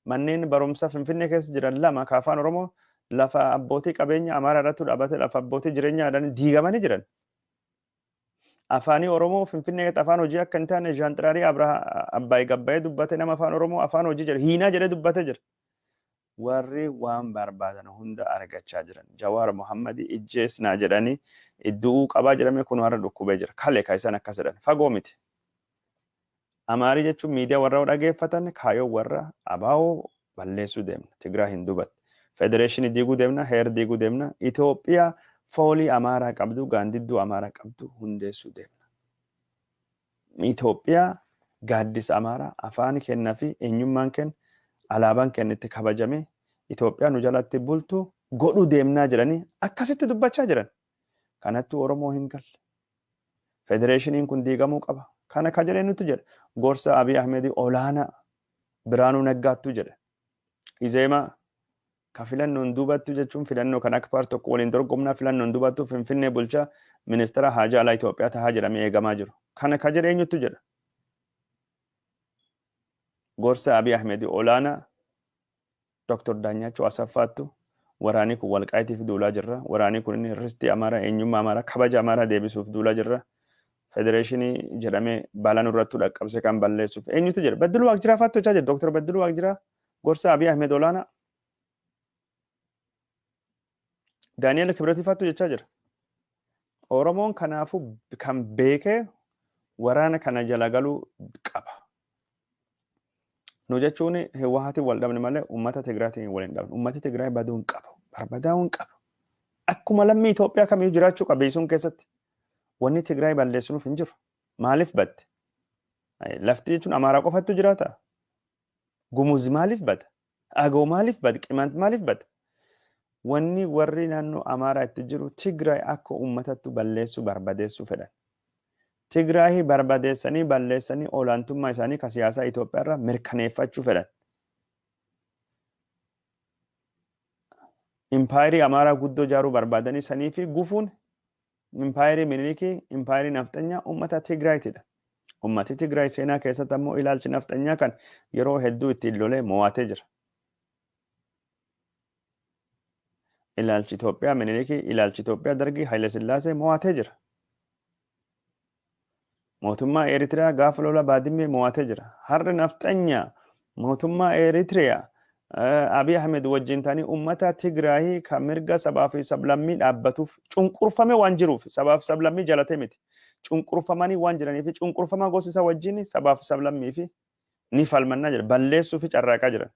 Manneen barumsa Finfinnee keessa jiran lama ka afaan Oromoo lafa abbootii qabeenya Amaaraa irratti dhaabate lafa abbootii jireenyaa jedhan diigamanii jiran. Afaanii Oromoo Finfinnee keessatti afaan hojii akka hin taane Jaanxiraarii Abbaay Gabbaayee dubbate nama afaan Oromoo afaan hojii jedhe hiinaa jedhee dubbatee jira. Warri waan barbaadan hunda argachaa jiran. Jawaar Mohammadi ijjeesnaa jedhanii idduu qabaa jedhame kun warra dhukkubee jira. Kalee ka isaan akkas jedhan fagoo miti. Amaarii jechuun miidiyaa warra dhageeffatan kaayoo warra abaa'oo balleessuu deemna. Tigraay hin dubatte. Federeeshinii diiguu deemna, heer diiguu deemna. Itoophiyaa foolii Amaaraa qabdu, gaandidduu Amaaraa qabdu hundeessuu deemna. Itoophiyaa gaaddisa Amaaraa afaan kennaa fi eenyummaan kenna alaabaan kennitti kabajame Itoophiyaa nu jalatti bultu godhuu deemnaa jedhanii akkasitti dubbachaa jiran. Kanatti Oromoo hin galle. Federeeshiniin kun diigamuu qaba. Kana ka jedhee nuti jedha. Gorsa Abiy Ahmed olaanaa Biraanuu Naggaattu jedha. Izeemaa ka filannoon duubattu jechuun filannoo kan akka paartii tokko waliin dorgomnaa filannoon duubattu Finfinnee bulchaa ministeera haajaa alaa Itoophiyaa tahaa jedhamee eegamaa jiru. Kana ka jedhee eenyutu jedha. Gorsa Abiy Ahmed olaanaa Dr. Daanyachoo Asaffaattu waraanii kun Walqaayitiif duulaa jirra. Waraanii kun inni Ristii Amaaraa eenyummaa Amaaraa kabaja Amaaraa deebisuuf duulaa jirra. Federeeshinii jedhamee balaan irratti dhaqqabse kan balleessuuf eenyutu jedha. Baddaluu Waaqjiraa faatu jechaa jira. Dr. Baddaluu Waaqjiraa gorsa Abiy Ahmed olaanaa Daani'eel Kibrati faatu jechaa jira. Oromoon kanaafuu kan beekee waraana kana jala galuu qaba. Nu jechuun Hiwaatiin wal dhabne malee uummata Tigraatiin waliin dhabne. Uummati Tigraay baduu hin qabu. Barbadaa'uu hin qabu. Akkuma lammii Itoophiyaa kamiyyuu jiraachuu qaba biyya keessatti. Wanni Tigraay balleessuuf hin jiru. Maaliif badde? Lafti jechuun Amaaraa qofatu jiraata. Gumuz maaliif badde? Agoo maaliif badde? Qimant maaliif badde? Wanni warri naannoo Amaaraa itti jiru Tigraay akka uummatatti balleessuu barbadeessuu fedhan. Tigraay barbadeessanii balleessanii olaantummaa isaanii ka siyaasaa Itoophiyaa irraa mirkaneeffachuu fedhan. Impaayirii Amaaraa guddoo ijaaruu barbaadanii sanii fi gufuun impaayirii Minilikii, impaayirii nafxanyaa uummata Tigraayitidha. Uummati Tigraay seenaa keessatti ammoo ilaalchi nafxanyaa kan yeroo hedduu ittiin lolee mo'atee jira. Ilaalchi Itoophiyaa Minilikii, ilaalchi Itoophiyaa Dargii Haile Sillaasee mo'atee jira. Mootummaa Eritiriyaa gaafa lola baadimmee mo'atee jira. Harri nafxanyaa mootummaa Eritiriyaa Abiy Ahmed wajjin ta'anii uummata Tigraay kan mirga sabaa fi sablammii dhaabbatuuf cunqurfame waan jiruuf sabaa fi sablammii jalatee miti. Cunqurfamanii waan jiranii fi cunqurfamaa gosa isaa wajjin sabaa fi sablammii fi ni falmannaa jira balleessuu fi carraaqaa jiran.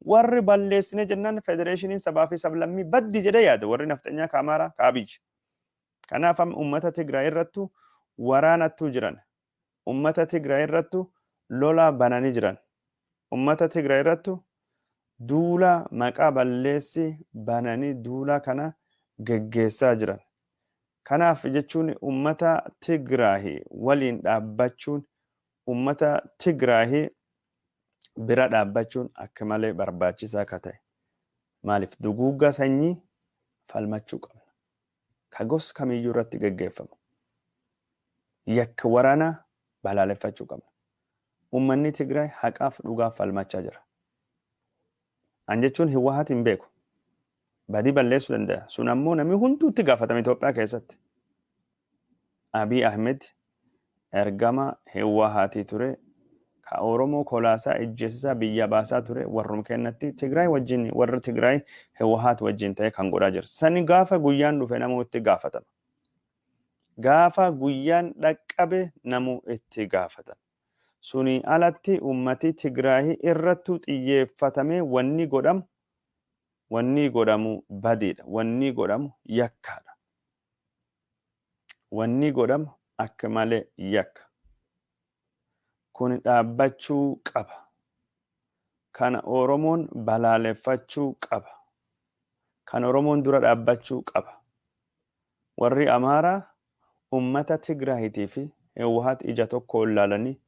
Warri balleessine jennaan federeeshiniin sabaa fi sablammii baddi jedhee yaada warri naftanyaa kaamaaraa kaabiyyi. Kanaaf uummata Tigraay irrattu waraanattuu jiran. Uummata Tigraay irrattu lola bananii jiran. Uummata Tigraay irrattu duula maqaa balleessi bananii duula kana geggeessaa jiran. Kanaaf jechuun uummata Tigraay waliin dhaabbachuun uummata Tigraay bira dhaabbachuun akka malee barbaachisaa akka ta'e. Maaliif duguuggaa sanyii falmachuu qabna. Ka gosa kamiyyuu irratti geggeeffamu. Yakka waraanaa balaaleffachuu qabna. Uummanni Tigraay haqaaf dhugaaf falmachaa jira. An jechuun Hiwaahat hin beeku. Badii balleessuu danda'a. Sun ammoo namni hunduutti gaafatama Itoophiyaa keessatti. Abiy Ahmed ergama Hiwaahatii ture. Ka Oromoo kolaasaa ejjeesisaa biyya baasaa ture warrum kennatti Tigraay wajjin warra Tigraay Hiwaahat wajjin ta'e kan godhaa jira. Sani gaafa guyyaan dhufe namuu itti gaafatama. Gaafa guyyaan dhaqqabe namuu itti gaafatama. Suni alatti ummati Tigraay irrattu xiyyeeffatamee wanni godhamu badiidha. Wanni godhamu yakkaadha. Wanni godhamu akka malee yakka. Kun dhaabbachuu qaba. Kana Oromoon balaaleffachuu qaba. Kan Oromoon dura dhaabbachuu qaba. Warri Amaaraa ummata Tigraayitii fi Hiwaahat ija tokko ilaalanii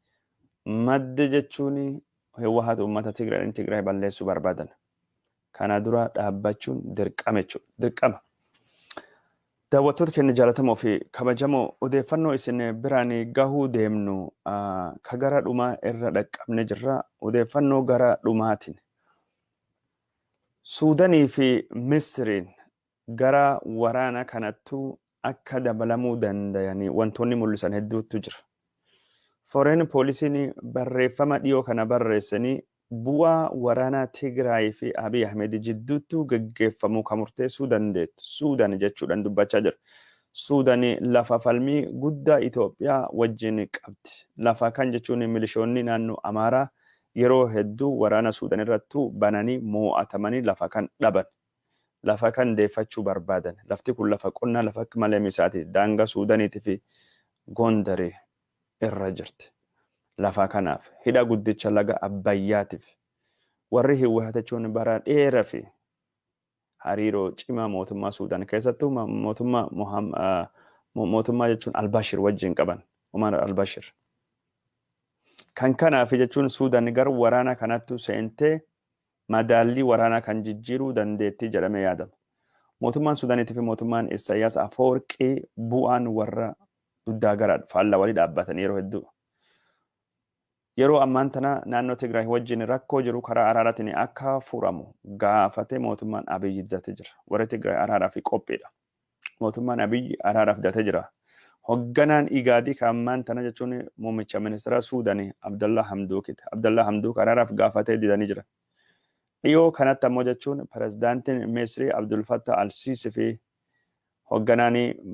madde jechuun Hiwaahat ummata Tigraay balleessuu barbaadan. Kana dura dhaabbachuun dirqama. Daawwattoota keenya jaalatamoo fi kabajamoo odeeffannoo isin biraan gahuu deemnu ka gara dhumaa irra dhaqqabne jirra. Odeeffannoo gara dhumaatiin. Suudanii fi Misriin gara waraana kanattuu akka dabalamuu danda'anii wantoonni mul'isan hedduutu jira. Foreign poolisiin barreeffama dhiyoo kana barreessanii bu'aa waraanaa Tigraay fi Abiy Ahmed jidduutti geggeeffamuu kan murteessuu dandeettu. Suudaan jechuudhaan dubbachaa jira. Suudaan lafa falmii guddaa Itoophiyaa wajjin qabdi. Lafa kan jechuun milishoonni naannoo Amaaraa yeroo hedduu waraana Suudaan irrattu bananii moo'atamanii lafa kan dhaban. Lafa kan deeffachuu barbaadan. Lafti kun lafa qonnaa lafa akka malee misaati. Daangaa Suudaaniitii fi Gondarii irra jirti. Lafa kanaaf hidha guddicha laga Abbayyaatiif warri Hiwaahat jechuun bara dheeraa fi hariiroo cimaa mootummaa Suudaan keessattuu mootummaa jechuun Albashir wajjin qaban. Umar Albashir. Kan kanaaf jechuun Suudaan gara waraana kanattu seentee madaallii waraanaa kan jijjiiruu dandeettii jedhamee yaadama. Mootummaan Suudaaniitii fi mootummaan Isaayyaas Afeworqii bu'aan warra duddaa garaadha. Faallaa walii dhaabbatan yeroo hedduu. Yeroo ammaan tana naannoo Tigraay wajjin rakkoo jiru karaa araaraatiin akka furamu gaafate mootummaan Abiy date jira. Warri Tigraay araaraaf qophiidha. Mootummaan Abiy araaraaf date jira. Hogganaan Igaadii kan ammaan tana jechuun muummicha ministeera Suudaanii Abdallah Hamduukiti. Abdallah Hamduuk araaraaf gaafatee didanii jira. Dhiyoo kanatti ammoo jechuun pirezidaantiin Misrii Abdul Fattah al-Siisi fi hogganaanii